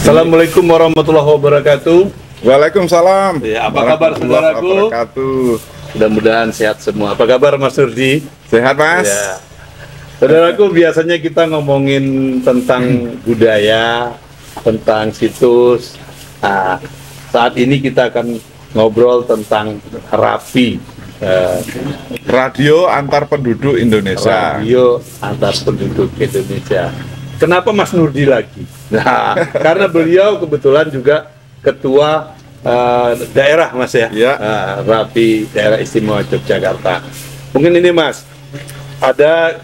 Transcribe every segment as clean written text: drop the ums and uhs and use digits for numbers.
Assalamualaikum warahmatullahi wabarakatuh. Waalaikumsalam. Ya, apa kabar saudaraku? Mudah-mudahan sehat semua. Apa kabar Mas Nurdi? Sehat Mas. Ya. Saudaraku, biasanya kita ngomongin tentang budaya, tentang situs. Nah, saat ini kita akan ngobrol tentang Rapi. Radio antar penduduk Indonesia. Radio antar penduduk Indonesia. Kenapa Mas Nurdi lagi? Nah, karena beliau kebetulan juga ketua daerah Mas ya, Ya. Rapi Daerah Istimewa Yogyakarta. Mungkin ini Mas, ada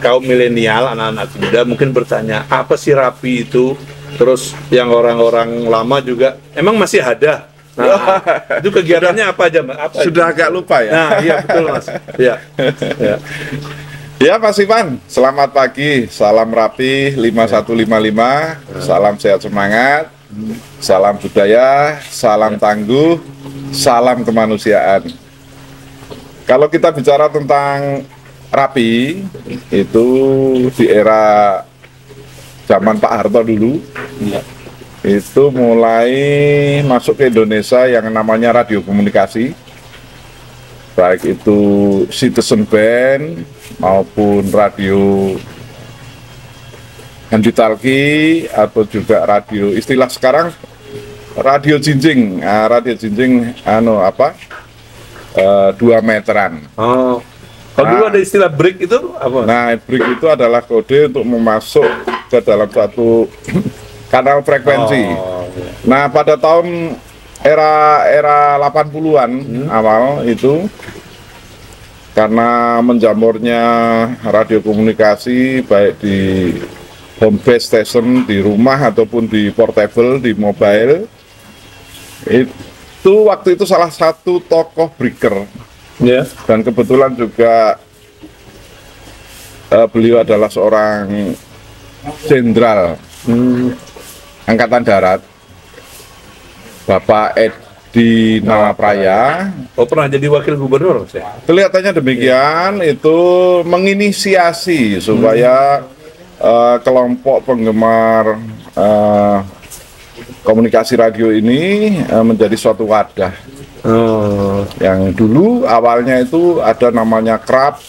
kaum milenial, anak-anak muda mungkin bertanya, apa sih Rapi itu? Terus yang orang-orang lama juga, emang masih ada? Nah, itu kegiatannya apa aja Mas? Apa Sudah itu? agak lupa ya. Nah, iya betul Mas. Ya. Ya. Ya Mas Ivan, selamat pagi. Salam Rapi 5155. Salam sehat semangat. Salam budaya, salam tangguh, salam kemanusiaan. Kalau kita bicara tentang Rapi, itu di era zaman Pak Harto dulu, itu mulai masuk ke Indonesia yang namanya radio komunikasi, baik itu citizen band maupun radio handitalki atau juga radio istilah sekarang radio jinjing. Radio jinjing 2 meteran. Oh. Kalau dulu ada istilah break itu apa? Nah, break itu adalah kode untuk memasuk ke dalam satu kanal frekuensi. Oh, iya. Nah, pada tahun era 80-an awal itu, karena menjamurnya radio komunikasi baik di home base station, di rumah ataupun di portable, di mobile, itu waktu itu salah satu tokoh breaker. Ya. Dan kebetulan juga beliau adalah seorang jenderal Angkatan Darat, Bapak Edi Nalapraya. Oh, pernah jadi wakil gubernur saya. Kelihatannya demikian, itu menginisiasi supaya kelompok penggemar komunikasi radio ini menjadi suatu wadah. Yang dulu awalnya itu ada namanya KRAP,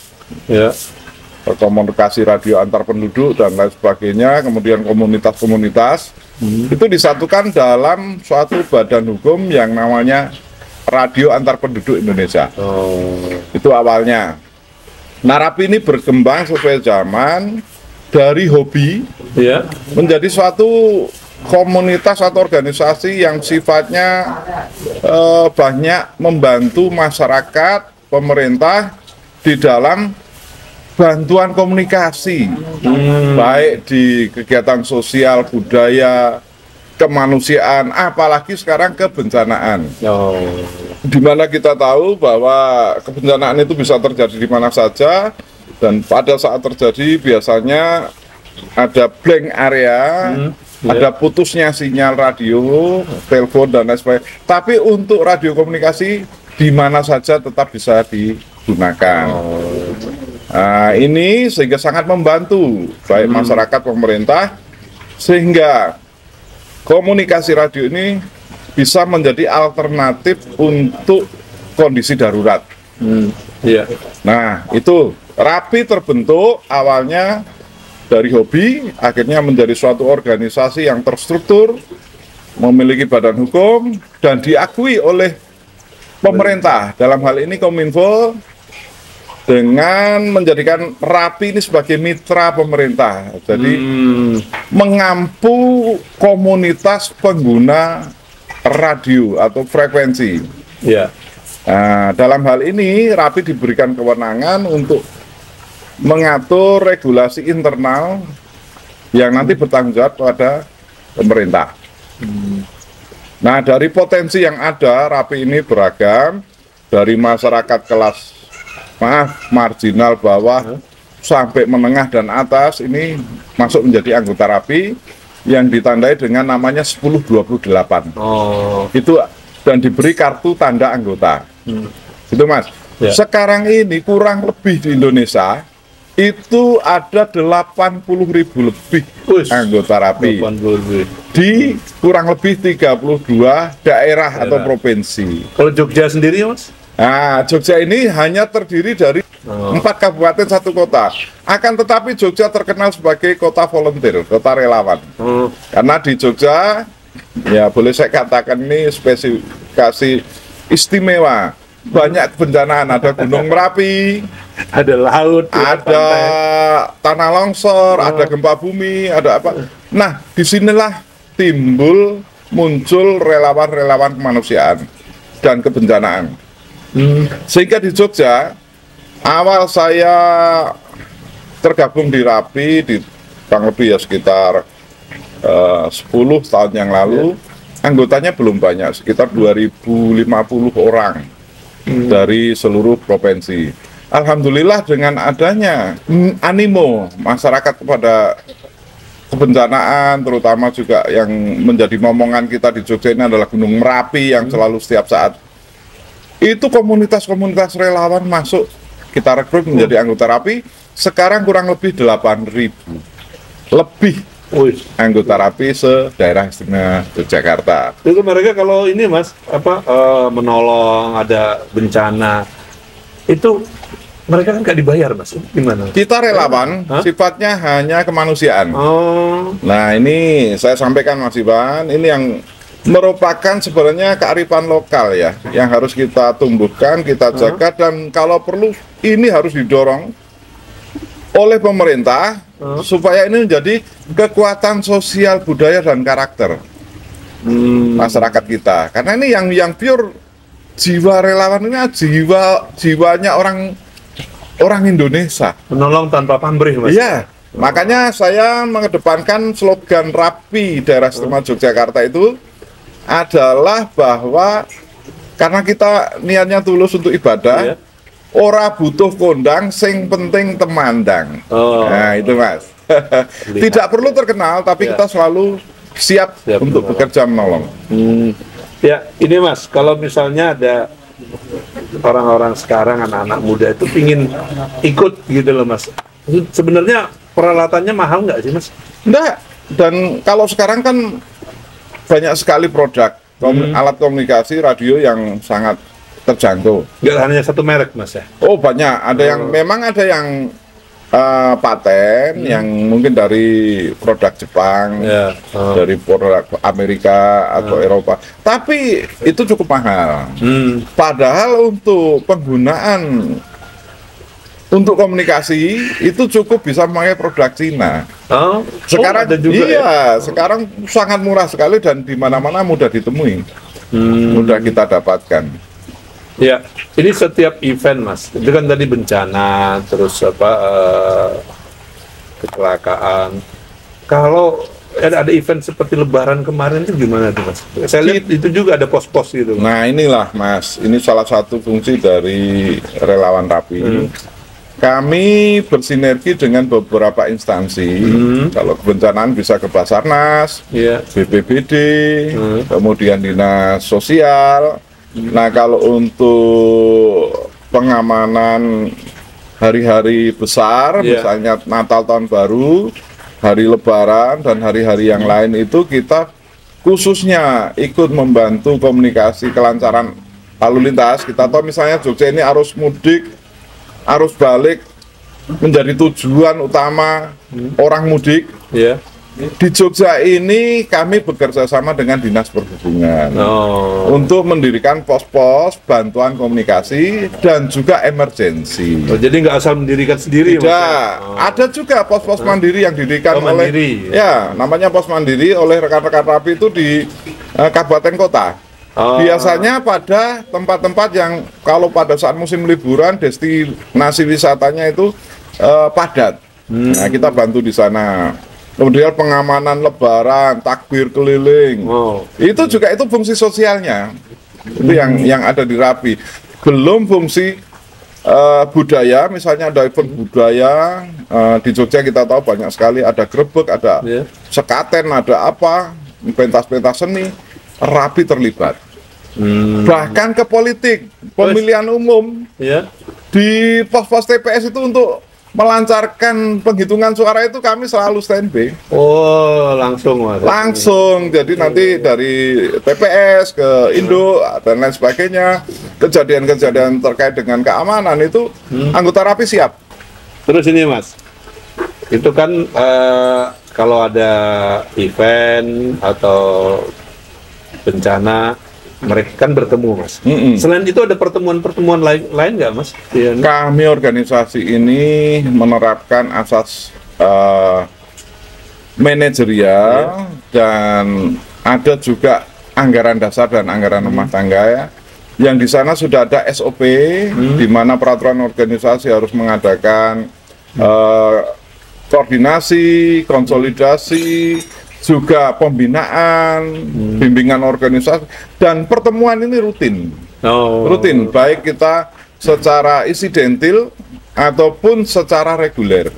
Ya. komunikasi radio antar penduduk dan lain sebagainya, kemudian komunitas-komunitas itu disatukan dalam suatu badan hukum yang namanya Radio Antar Penduduk Indonesia. Itu awalnya. Nah, Rapi ini berkembang sesuai zaman dari hobi Ya. menjadi suatu komunitas atau organisasi yang sifatnya banyak membantu masyarakat, pemerintah di dalam bantuan komunikasi, baik di kegiatan sosial, budaya, kemanusiaan, apalagi sekarang kebencanaan. Di mana kita tahu bahwa kebencanaan itu bisa terjadi di mana saja, dan pada saat terjadi biasanya ada blank area, ada putusnya sinyal radio, telepon dan lain sebagainya. Tapi untuk radio komunikasi di mana saja tetap bisa digunakan. Nah, ini sehingga sangat membantu baik masyarakat, pemerintah, sehingga komunikasi radio ini bisa menjadi alternatif untuk kondisi darurat. Iya. Nah, itu Rapi terbentuk awalnya dari hobi, akhirnya menjadi suatu organisasi yang terstruktur, memiliki badan hukum, dan diakui oleh pemerintah. Dalam hal ini Kominfo, dengan menjadikan Rapi ini sebagai mitra pemerintah. Jadi mengampu komunitas pengguna radio atau frekuensi. Ya. Nah, dalam hal ini Rapi diberikan kewenangan untuk mengatur regulasi internal yang nanti bertanggung jawab pada pemerintah. Nah, dari potensi yang ada, Rapi ini beragam, dari masyarakat kelas marginal bawah sampai menengah dan atas, ini masuk menjadi anggota Rapi yang ditandai dengan namanya 1028. Itu dan diberi kartu tanda anggota. Itu Mas. Ya. Sekarang ini kurang lebih di Indonesia itu ada 80.000 lebih Wih, anggota Rapi 80.000. di kurang lebih 32 daerah atau provinsi. Kalau Jogja sendiri, Mas? Nah, Jogja ini hanya terdiri dari 4 kabupaten 1 kota. Akan tetapi Jogja terkenal sebagai kota volunteer, kota relawan. Karena di Jogja, ya boleh saya katakan ini spesifikasi istimewa. Banyak kebencanaan, ada Gunung Merapi, Ada laut, ada pantai. tanah longsor, ada gempa bumi, ada apa. Nah, disinilah muncul relawan-relawan kemanusiaan dan kebencanaan. Sehingga di Jogja, awal saya tergabung di Rapi di kurang lebih ya sekitar 10 tahun yang lalu, anggotanya belum banyak, sekitar 2050 orang dari seluruh provinsi. Alhamdulillah dengan adanya animo masyarakat kepada kebencanaan, terutama juga yang menjadi momongan kita di Jogja ini adalah Gunung Merapi yang selalu setiap saat itu komunitas-komunitas relawan masuk, kita rekrut menjadi anggota Rapi. Sekarang kurang lebih 8.000 lebih anggota Rapi se-daerah istimewa Yogyakarta. Itu mereka kalau ini, Mas, menolong, ada bencana, itu mereka kan nggak dibayar, Mas. Gimana? Kita relawan, sifatnya hanya kemanusiaan. Oh. Nah, ini saya sampaikan Mas Iwan, ini yang merupakan sebenarnya kearifan lokal ya, yang harus kita tumbuhkan, kita jaga, dan kalau perlu ini harus didorong oleh pemerintah supaya ini menjadi kekuatan sosial, budaya, dan karakter masyarakat kita. Karena ini yang pure jiwa relawan ini jiwanya orang Indonesia. Menolong tanpa pamrih, Mas. Iya, makanya saya mengedepankan slogan Rapi Daerah Istimewa Yogyakarta itu adalah bahwa karena kita niatnya tulus untuk ibadah, ora butuh kondang, sing penting temandang. Nah itu, Mas. Tidak perlu terkenal, tapi kita selalu siap untuk bekerja menolong. Ya, ini Mas, kalau misalnya ada orang-orang sekarang, anak-anak muda itu ingin ikut gitu loh, Mas. Sebenarnya peralatannya mahal nggak sih, Mas? Enggak. Dan kalau sekarang kan banyak sekali produk alat komunikasi radio yang sangat terjangkau. Nggak hanya satu merek, Mas, ya? Oh banyak, ada yang memang ada yang paten, yang mungkin dari produk Jepang, dari produk Amerika atau Eropa. Tapi itu cukup mahal. Padahal untuk penggunaan untuk komunikasi itu cukup bisa memakai produk Cina. Sekarang ada juga, iya, sekarang sangat murah sekali dan di mana-mana mudah ditemui, mudah kita dapatkan. Ya, ini setiap event, Mas. Itu kan tadi bencana, terus kecelakaan. Kalau ada event seperti Lebaran kemarin itu gimana tuh, Mas? Saya lihat itu juga ada pos-pos gitu. Nah inilah, Mas, ini salah satu fungsi dari relawan Rapi. Kami bersinergi dengan beberapa instansi. Kalau kebencanaan bisa ke Basarnas, BPBD, kemudian Dinas Sosial. Nah kalau untuk pengamanan hari-hari besar, misalnya Natal, Tahun Baru, hari Lebaran, dan hari-hari yang lain itu kita khususnya ikut membantu komunikasi kelancaran lalu lintas. Kita tahu misalnya Jogja ini arus mudik, arus balik menjadi tujuan utama orang mudik. Di Jogja ini kami bekerja sama dengan Dinas Perhubungan untuk mendirikan pos-pos bantuan komunikasi dan juga emergensi. Jadi nggak asal mendirikan sendiri? Tidak, ada juga pos-pos mandiri yang didirikan oleh, namanya pos mandiri oleh rekan-rekan Rapi itu di kabupaten kota. Biasanya pada tempat-tempat yang kalau pada saat musim liburan destinasi wisatanya itu padat. Nah, kita bantu di sana. Kemudian pengamanan Lebaran, takbir keliling, itu juga itu fungsi sosialnya, itu yang ada di Rapi. Belum fungsi budaya, misalnya ada event budaya di Jogja kita tahu banyak sekali, ada grebek, ada sekaten, ada apa, pentas-pentas seni, Rapi terlibat. Bahkan ke politik, pemilihan umum di pos-pos TPS itu untuk melancarkan penghitungan suara itu kami selalu standby. Oh, langsung Mas. Langsung, jadi nanti dari TPS ke Indo dan lain sebagainya, kejadian-kejadian terkait dengan keamanan itu anggota Rapi siap. Terus ini Mas, itu kan kalau ada event atau bencana, mereka kan bertemu Mas. Selain itu ada pertemuan-pertemuan lain nggak Mas? Kami organisasi ini menerapkan asas manajerial dan ada juga anggaran dasar dan anggaran rumah tangga ya. Yang di sana sudah ada SOP di mana peraturan organisasi harus mengadakan koordinasi, konsolidasi, juga pembinaan, bimbingan organisasi, dan pertemuan ini rutin. Rutin, baik kita secara insidentil ataupun secara reguler.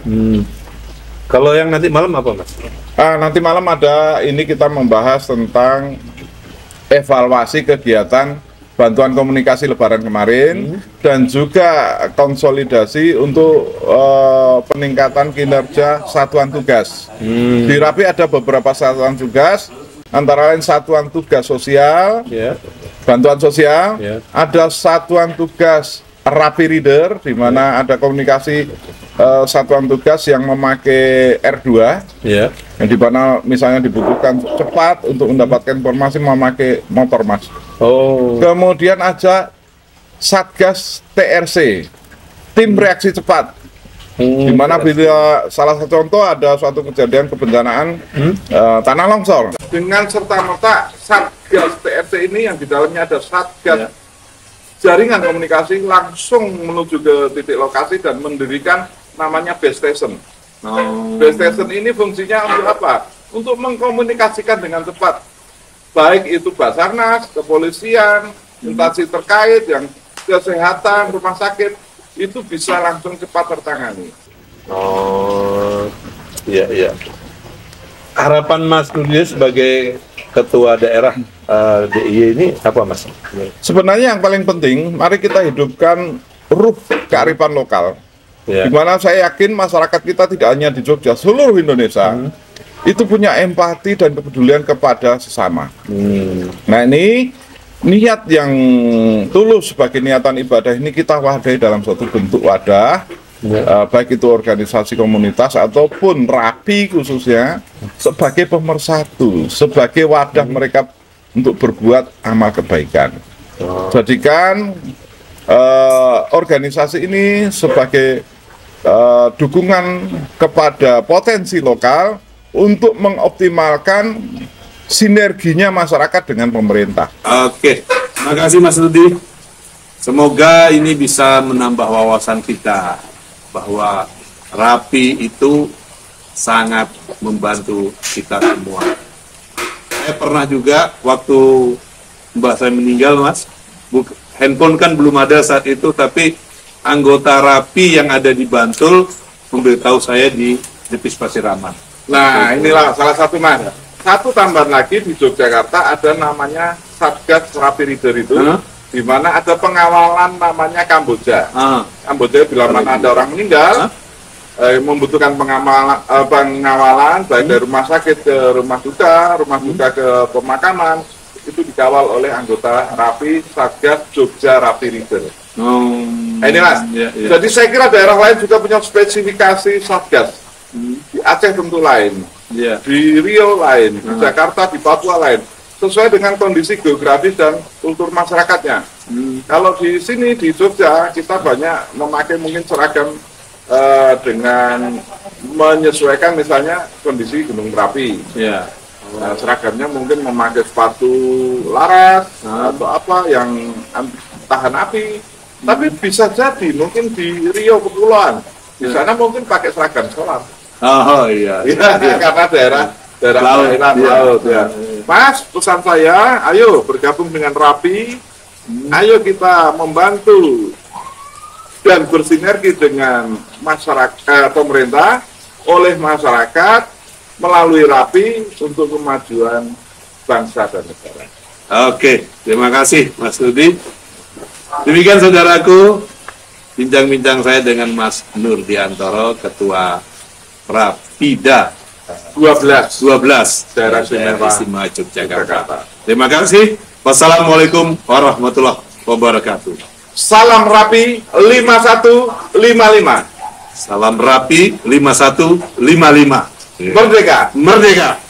Kalau yang nanti malam apa Mas? Nanti malam ada, ini kita membahas tentang evaluasi kegiatan bantuan komunikasi Lebaran kemarin dan juga konsolidasi untuk peningkatan kinerja satuan tugas. Di Rapi ada beberapa satuan tugas, antara lain satuan tugas sosial, bantuan sosial, ada satuan tugas Rapi Reader, di mana ada komunikasi satuan tugas yang memakai R2, yang di mana misalnya dibutuhkan cepat untuk mendapatkan informasi memakai motor Mas. Kemudian ada Satgas TRC, tim reaksi cepat, di mana bila salah satu contoh ada suatu kejadian kebencanaan tanah longsor. Dengan serta-merta Satgas TRC ini yang di dalamnya ada Satgas jaringan komunikasi langsung menuju ke titik lokasi dan mendirikan namanya base station. Base station ini fungsinya untuk apa? Untuk mengkomunikasikan dengan cepat, baik itu Basarnas, kepolisian, instansi terkait, yang kesehatan, rumah sakit, itu bisa langsung cepat tertangani. Iya. Harapan Mas Nurdin sebagai ketua daerah DIY ini apa Mas? Sebenarnya yang paling penting, mari kita hidupkan ruh kearifan lokal. Di mana saya yakin masyarakat kita tidak hanya di Jogja, seluruh Indonesia itu punya empati dan kepedulian kepada sesama. Nah ini niat yang tulus sebagai niatan ibadah ini kita wadai dalam suatu bentuk wadah, baik itu organisasi komunitas ataupun Rapi khususnya sebagai pemersatu, sebagai wadah mereka untuk berbuat amal kebaikan. Jadikan organisasi ini sebagai dukungan kepada potensi lokal untuk mengoptimalkan sinerginya masyarakat dengan pemerintah. Oke, terima kasih Mas Rudi. Semoga ini bisa menambah wawasan kita bahwa Rapi itu sangat membantu kita semua. Saya pernah juga waktu mbah saya meninggal Mas, handphone kan belum ada saat itu, tapi anggota Rapi yang ada di Bantul memberitahu saya di Depis Pasiraman. Nah inilah salah satu Mas. Satu tambahan lagi di Yogyakarta ada namanya Satgas Rapi Reader itu, di mana ada pengawalan namanya Kamboja. Kamboja bila mana ada orang meninggal, membutuhkan pengawalan baik dari rumah sakit ke rumah duka ke pemakaman, itu dikawal oleh anggota Rapi Satgas Jogja Rapi Reader. Ini Mas. Jadi saya kira daerah lain juga punya spesifikasi Satgas. Di Aceh tentu lain, di Riau lain, di Jakarta, di Papua lain, sesuai dengan kondisi geografis dan kultur masyarakatnya. Kalau di sini di Jogja kita banyak memakai mungkin seragam dengan menyesuaikan misalnya kondisi Gunung Merapi. Nah, seragamnya mungkin memakai sepatu laras atau apa yang tahan api. Tapi bisa jadi mungkin di Riau Kepulauan, di sana mungkin pakai seragam sekolah. Karena daerah laut. Mas, pesan saya, ayo bergabung dengan Rapi, ayo kita membantu dan bersinergi dengan masyarakat, pemerintah, oleh masyarakat melalui Rapi untuk kemajuan bangsa dan negara. Oke, terima kasih Mas Rudi. Demikian saudaraku, bincang-bincang saya dengan Mas Nurdiantoro, Ketua Rapida 12 Daerah Istimewa Yogyakarta. Terima kasih. Wassalamualaikum warahmatullahi wabarakatuh. Salam Rapi 5155. Salam Rapi 5155. Merdeka! Merdeka!